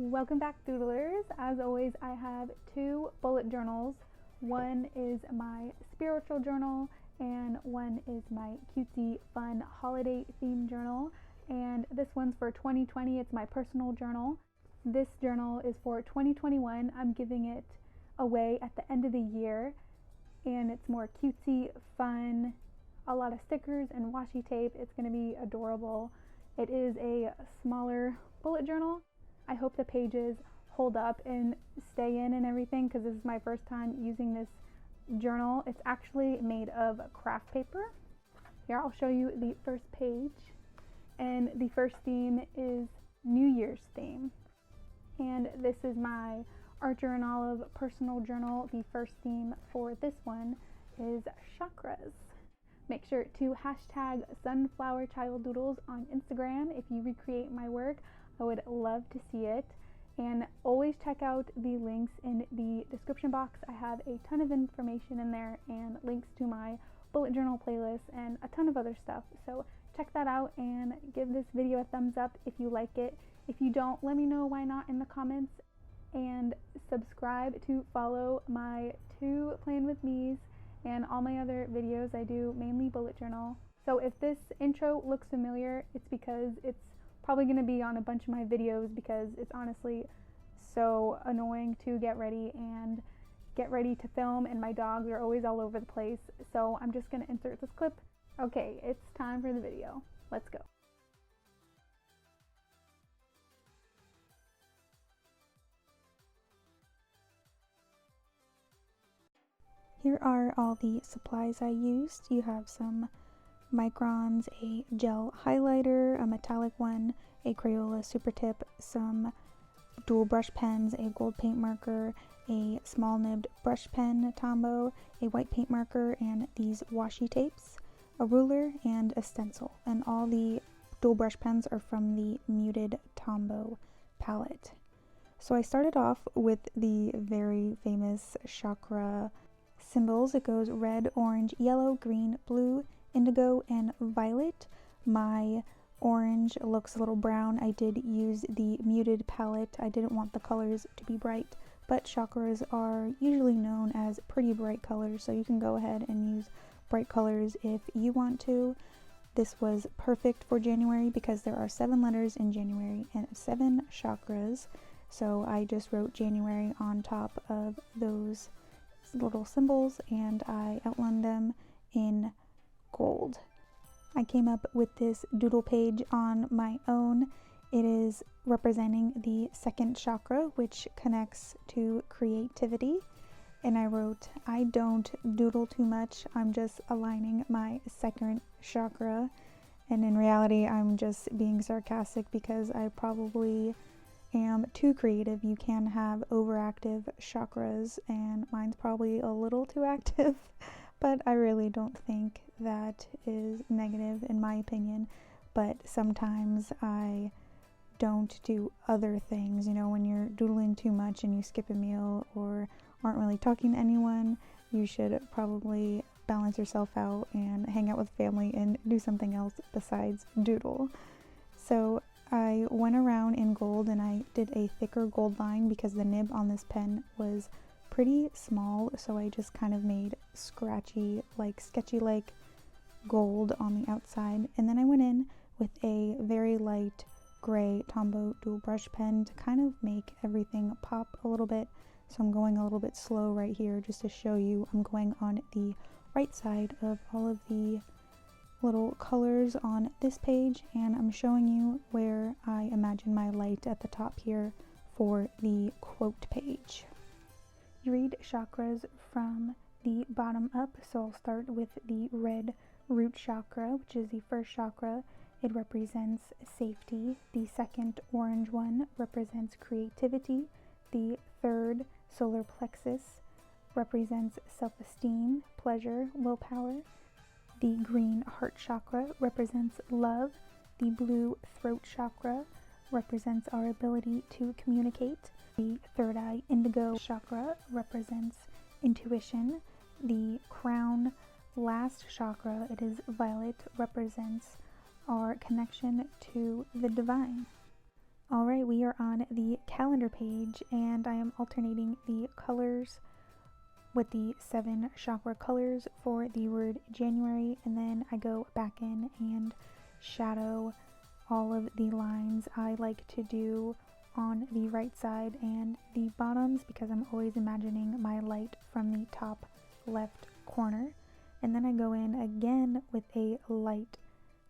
Welcome back, doodlers. As always, I have two bullet journals. One is my spiritual journal and one is my cutesy fun holiday themed journal, and this one's for 2020. It's my personal journal. This journal is for 2021. I'm giving it away at the end of the year, and it's more cutesy fun, a lot of stickers and washi tape. It's going to be adorable. It is a smaller bullet journal. I hope the pages hold up and stay in and everything, because this is my first time using this journal. It's actually made of craft paper. Here, I'll show you the first page. And the first theme is New Year's theme. And this is my Archer and Olive personal journal. The first theme for this one is chakras. Make sure to hashtag Sunflower Child Doodles on Instagram if you recreate my work. I would love to see it. And always check out the links in the description box. I have a ton of information in there and links to my bullet journal playlist and a ton of other stuff. So check that out and give this video a thumbs up if you like it. If you don't, let me know why not in the comments. And subscribe to follow my two Plan With Me's and all my other videos. I do mainly bullet journal. So if this intro looks familiar, it's because it's probably going to be on a bunch of my videos, because it's honestly so annoying to get ready to film, and my dogs are always all over the place. So I'm just going to insert this clip. Okay, it's time for the video. Let's go. Here are all the supplies I used. You have some microns, a gel highlighter, a metallic one, a Crayola super tip, some dual brush pens, a gold paint marker, a small nibbed brush pen Tombow, a white paint marker, and these washi tapes, a ruler, and a stencil. And all the dual brush pens are from the Muted Tombow palette. So I started off with the very famous chakra symbols. It goes red, orange, yellow, green, blue, indigo, and violet. My orange looks a little brown. I did use the muted palette. I didn't want the colors to be bright, but chakras are usually known as pretty bright colors, so you can go ahead and use bright colors if you want to. This was perfect for January because there are 7 letters in January and 7 chakras, so I just wrote January on top of those little symbols and I outlined them in gold. I came up with this doodle page on my own. It is representing the second chakra, which connects to creativity. And I wrote, I don't doodle too much, I'm just aligning my second chakra. And in reality, I'm just being sarcastic because I probably am too creative. You can have overactive chakras, and mine's probably a little too active. But I really don't think that is negative in my opinion. But sometimes I don't do other things. You know, when you're doodling too much and you skip a meal or aren't really talking to anyone, you should probably balance yourself out and hang out with family and do something else besides doodle. So I went around in gold and I did a thicker gold line because the nib on this pen was pretty small, so I just kind of made sketchy like gold on the outside. And then I went in with a very light gray Tombow dual brush pen to kind of make everything pop a little bit. So I'm going a little bit slow right here just to show you I'm going on the right side of all of the little colors on this page, and I'm showing you where I imagine my light at the top here for the quote page. You read chakras from the bottom up, so I'll start with the red root chakra, which is the first chakra. It represents safety. The second orange one represents creativity. The third solar plexus represents self-esteem, pleasure, willpower. The green heart chakra represents love. The blue throat chakra represents our ability to communicate. The third eye indigo chakra represents intuition. The crown last chakra, it is violet, represents our connection to the divine. Alright, we are on the calendar page and I am alternating the colors with the 7 chakra colors for the word January, and then I go back in and shadow all of the lines I like to do on the right side and the bottoms, because I'm always imagining my light from the top left corner. And then I go in again with a light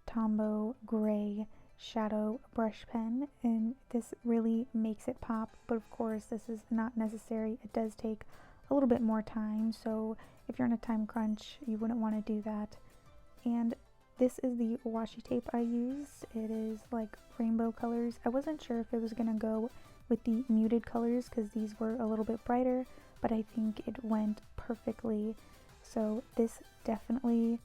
Tombow gray shadow brush pen, and this really makes it pop, but of course this is not necessary. It does take a little bit more time, so if you're in a time crunch you wouldn't want to do that. And this is the washi tape I used. It is like rainbow colors. I wasn't sure if it was gonna go with the muted colors because these were a little bit brighter, but I think it went perfectly. So this definitely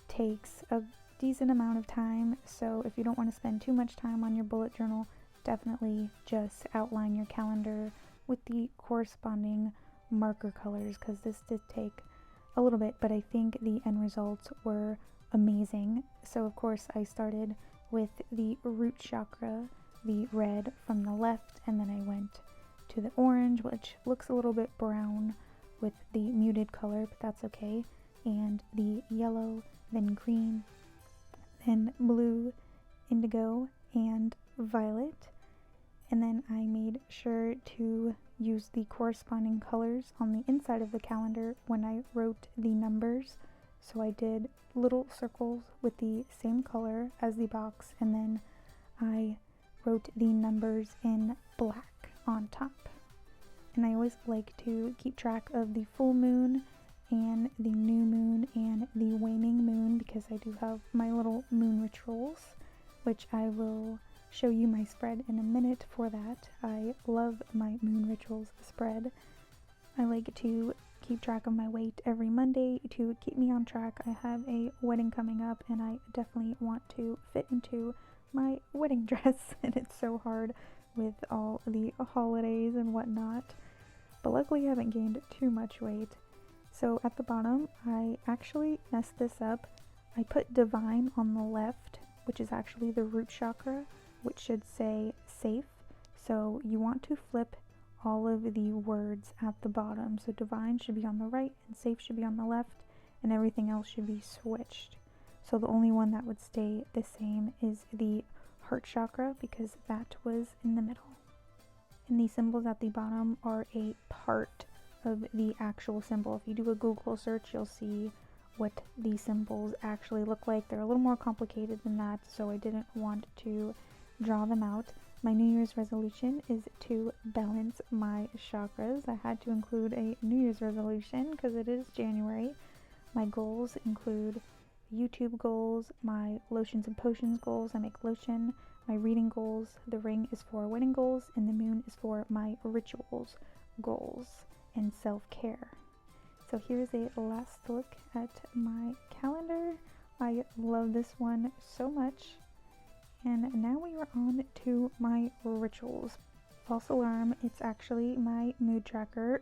takes a decent amount of time, so if you don't want to spend too much time on your bullet journal, definitely just outline your calendar with the corresponding marker colors, because this did take a little bit, but I think the end results were amazing. So of course I started with the root chakra, the red from the left, and then I went to the orange, which looks a little bit brown with the muted color, but that's okay, and the yellow, then green, then blue, indigo, and violet. And then I made sure to use the corresponding colors on the inside of the calendar when I wrote the numbers. So I did little circles with the same color as the box, and then I wrote the numbers in black on top. And I always like to keep track of the full moon and the new moon and the waning moon, because I do have my little moon rituals, which I will show you my spread in a minute for that. I love my moon rituals spread. I like to keep track of my weight every Monday to keep me on track. I have a wedding coming up and I definitely want to fit into my wedding dress, and it's so hard with all the holidays and whatnot. But luckily I haven't gained too much weight. So at the bottom, I actually messed this up. I put divine on the left, which is actually the root chakra, which should say safe. So you want to flip all of the words at the bottom. So divine should be on the right and safe should be on the left, and everything else should be switched. So the only one that would stay the same is the heart chakra, because that was in the middle. And these symbols at the bottom are a part of the actual symbol. If you do a Google search, you'll see what these symbols actually look like. They're a little more complicated than that, so I didn't want to draw them out. My New Year's resolution is to balance my chakras. I had to include a New Year's resolution because it is January. My goals include YouTube goals, my lotions and potions goals. I make lotion. My reading goals. The ring is for wedding goals, and the moon is for my rituals goals and self-care. So here's a last look at my calendar. I love this one so much. And now we are on to my rituals. False alarm, it's actually my mood tracker.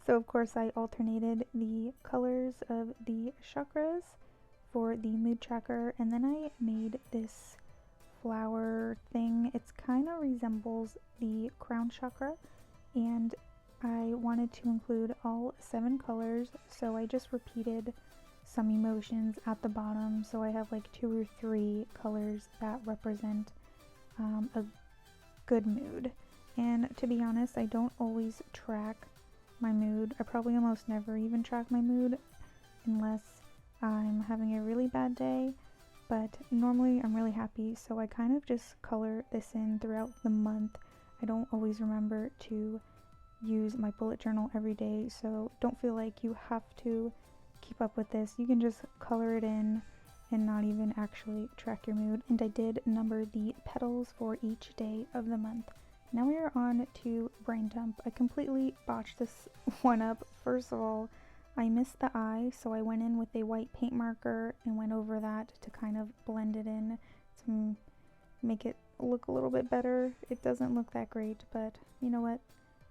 So of course I alternated the colors of the chakras for the mood tracker, and then I made this flower thing. It kind of resembles the crown chakra, and I wanted to include all 7 colors, so I just repeated some emotions at the bottom. So I have like 2 or 3 colors that represent a good mood. And to be honest, I don't always track my mood. I probably almost never even track my mood unless I'm having a really bad day, but normally I'm really happy, so I kind of just color this in throughout the month. I don't always remember to use my bullet journal every day, so don't feel like you have to keep up with this. You can just color it in and not even actually track your mood. And I did number the petals for each day of the month. Now we are on to brain dump. I completely botched this one up. First of all, I missed the eye, so I went in with a white paint marker and went over that to kind of blend it in to make it look a little bit better. It doesn't look that great, but you know what?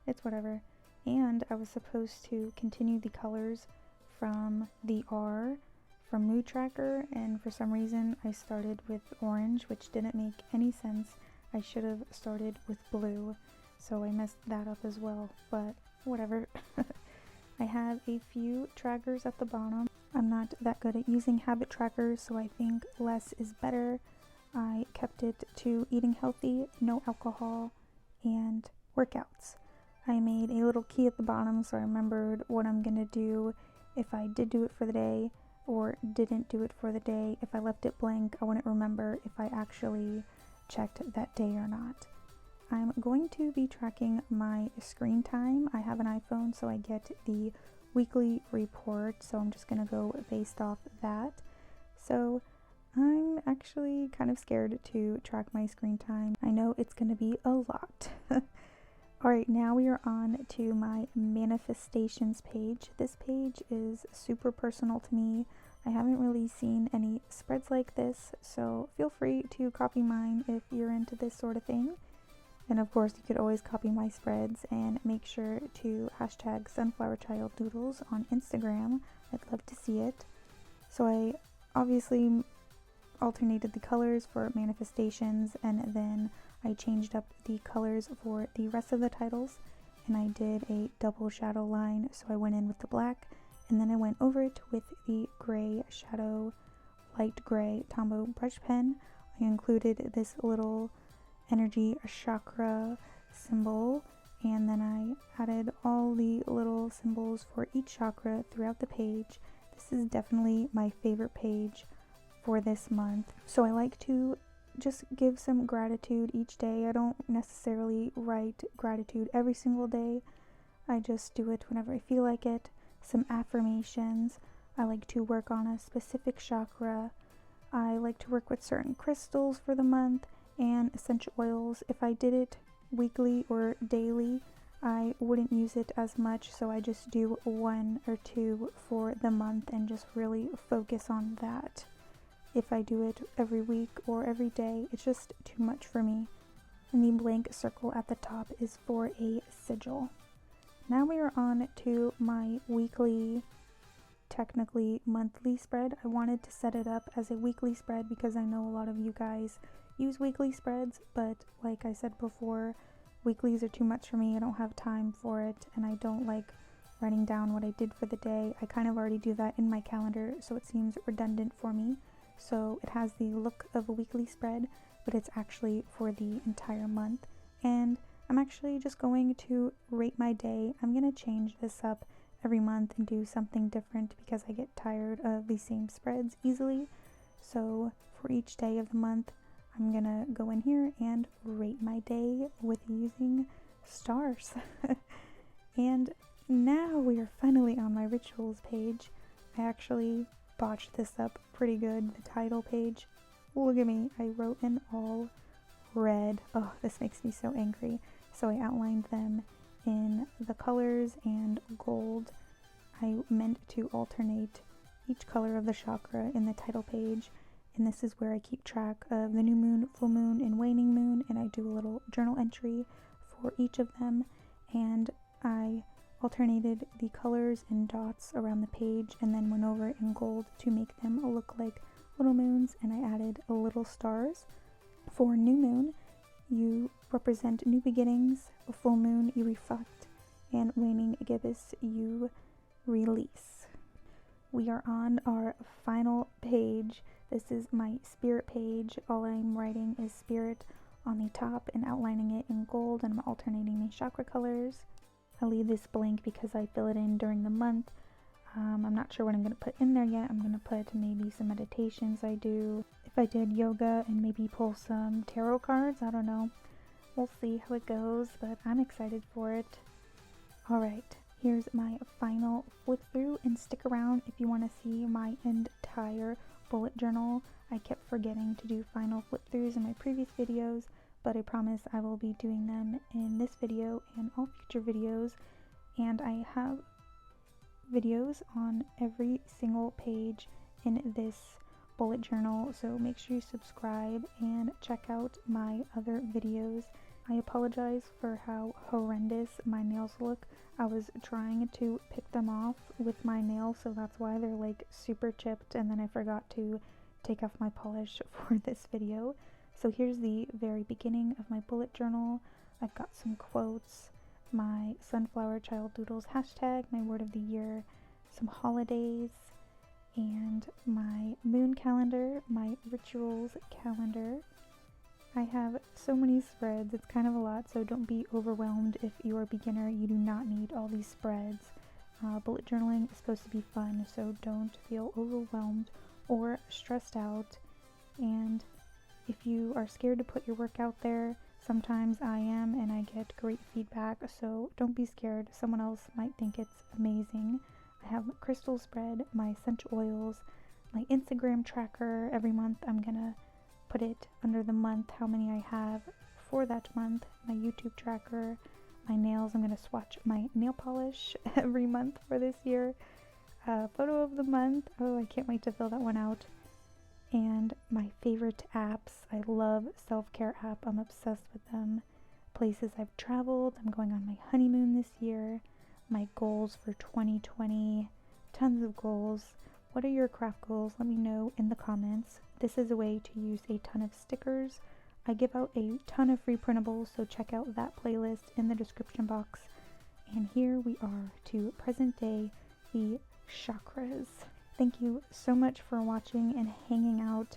It's whatever. And I was supposed to continue the colors from the R from Mood Tracker, and for some reason I started with orange, which didn't make any sense. I should have started with blue, so I messed that up as well, but whatever. I have a few trackers at the bottom. I'm not that good at using habit trackers, so I think less is better. I kept it to eating healthy, no alcohol, and workouts. I made a little key at the bottom so I remembered what I'm gonna do if I did do it for the day or didn't do it for the day. If I left it blank, I wouldn't remember if I actually checked that day or not. I'm going to be tracking my screen time. I have an iPhone, so I get the weekly report, so I'm just gonna go based off that. So I'm actually kind of scared to track my screen time. I know it's gonna be a lot. Alright, now we are on to my manifestations page. This page is super personal to me. I haven't really seen any spreads like this, so feel free to copy mine if you're into this sort of thing. And of course, you could always copy my spreads and make sure to hashtag sunflowerchilddoodles on Instagram. I'd love to see it. So I obviously alternated the colors for manifestations, and then I changed up the colors for the rest of the titles, and I did a double shadow line. So I went in with the black, and then I went over it with the gray shadow, light gray Tombow brush pen. I included this little energy chakra symbol, and then I added all the little symbols for each chakra throughout the page. This is definitely my favorite page for this month. So I like to just give some gratitude each day. I don't necessarily write gratitude every single day. I just do it whenever I feel like it. Some affirmations. I like to work on a specific chakra. I like to work with certain crystals for the month and essential oils. If I did it weekly or daily, I wouldn't use it as much, so I just do 1 or 2 for the month and just really focus on that. If I do it every week or every day, it's just too much for me. And the blank circle at the top is for a sigil. Now we are on to my weekly, technically monthly spread. I wanted to set it up as a weekly spread because I know a lot of you guys use weekly spreads, but like I said before, weeklies are too much for me. I don't have time for it, and I don't like writing down what I did for the day. I kind of already do that in my calendar, so it seems redundant for me. So it has the look of a weekly spread, but it's actually for the entire month. And I'm actually just going to rate my day. I'm going to change this up every month and do something different because I get tired of the same spreads easily. So for each day of the month, I'm gonna go in here and rate my day with using stars. And now we are finally on my rituals page. I actually botched this up pretty good. The title page, look at me, I wrote in all red. Oh, this makes me so angry. So I outlined them in the colors and gold. I meant to alternate each color of the chakra in the title page. And this is where I keep track of the new moon, full moon, and waning moon, and I do a little journal entry for each of them. And I alternated the colors and dots around the page and then went over in gold to make them look like little moons, and I added little stars. For new moon, you represent new beginnings. A full moon, you reflect, and waning gibbous, you release. We are on our final page. This is my spirit page. All I'm writing is spirit on the top and outlining it in gold, and I'm alternating the chakra colors. I leave this blank because I fill it in during the month. I'm not sure what I'm going to put in there yet. I'm going to put maybe some meditations I do. If I did yoga and maybe pull some tarot cards, I don't know. We'll see how it goes, but I'm excited for it. Alright, here's my final flip through, and stick around if you want to see my entire bullet journal. I kept forgetting to do final flip throughs in my previous videos, but I promise I will be doing them in this video and all future videos. And I have videos on every single page in this bullet journal, so make sure you subscribe and check out my other videos. I apologize for how horrendous my nails look. I was trying to pick them off with my nails, so that's why they're like super chipped, and then I forgot to take off my polish for this video. So here's the very beginning of my bullet journal. I've got some quotes, my Sunflower Child Doodles hashtag, my word of the year, some holidays, and my moon calendar, my rituals calendar. I have so many spreads, it's kind of a lot, so don't be overwhelmed if you're a beginner. You do not need all these spreads. Bullet journaling is supposed to be fun, so don't feel overwhelmed or stressed out. And if you are scared to put your work out there, sometimes I am, and I get great feedback, so don't be scared. Someone else might think it's amazing. I have my crystal spread, my essential oils, my Instagram tracker. Every month I'm gonna put it under the month, how many I have for that month, my YouTube tracker, my nails. I'm gonna swatch my nail polish every month for this year. Photo of the month. Oh, I can't wait to fill that one out. And my favorite apps. I love self-care app. I'm obsessed with them. Places I've traveled. I'm going on my honeymoon this year. My goals for 2020. Tons of goals. What are your craft goals? Let me know in the comments. This is a way to use a ton of stickers. I give out a ton of free printables, so check out that playlist in the description box. And here we are to present day, the chakras. Thank you so much for watching and hanging out.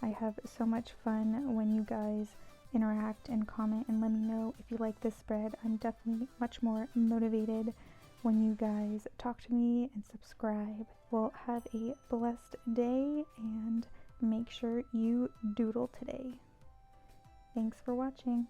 I have so much fun when you guys interact and comment and let me know if you like this spread. I'm definitely much more motivated when you guys talk to me and subscribe. Well, have a blessed day and make sure you doodle today. Thanks for watching.